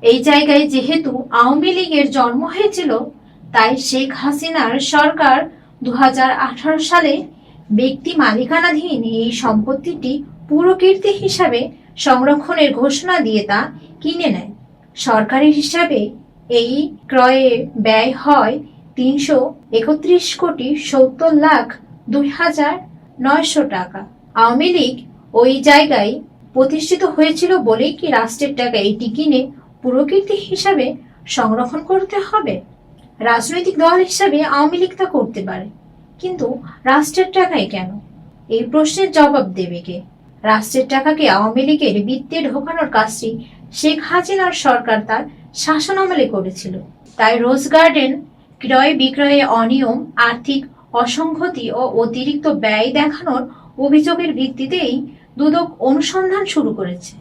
এই জায়গায় যেহেতু আওয়ামী লীগের জন্ম হয়েছিল, তাই শেখ হাসিনার সরকার 2018 সালে ব্যক্তি মালিকানাধীন এই সম্পত্তিটি পুরকীর্তি হিসাবে সংরক্ষণের ঘোষণা দিয়ে তা কিনে নেয়। সরকারি হিসাবে এই ক্রয়ে ব্যয় হয় 331,70,02,900 টাকা। আওয়ামী লীগ ওই জায়গায় প্রতিষ্ঠিত হয়েছিল বলেই কি রাষ্ট্রের টাকা এটি কিনে পুরকীর্তি হিসাবে সংরক্ষণ করতে হবে? রাজনৈতিক দল হিসাবে আওয়ামী লীগ তা করতে পারে, কিন্তু রাষ্ট্রের টাকায় কেন? এই প্রশ্নের জবাব দেবে কে? রাষ্ট্রের টাকাকে আওয়ামী লীগের বৃত্তে ঢোকানোর কাজটি শেখ হাসিনার সরকার তার শাসনামলে করেছিল। তাই রোজ গার্ডেন ক্রয় বিক্রয়ে অনিয়ম, আর্থিক অসঙ্গতি ও অতিরিক্ত ব্যয় দেখানোর অভিযোগের ভিত্তিতেই দুদক অনুসন্ধান শুরু করেছে।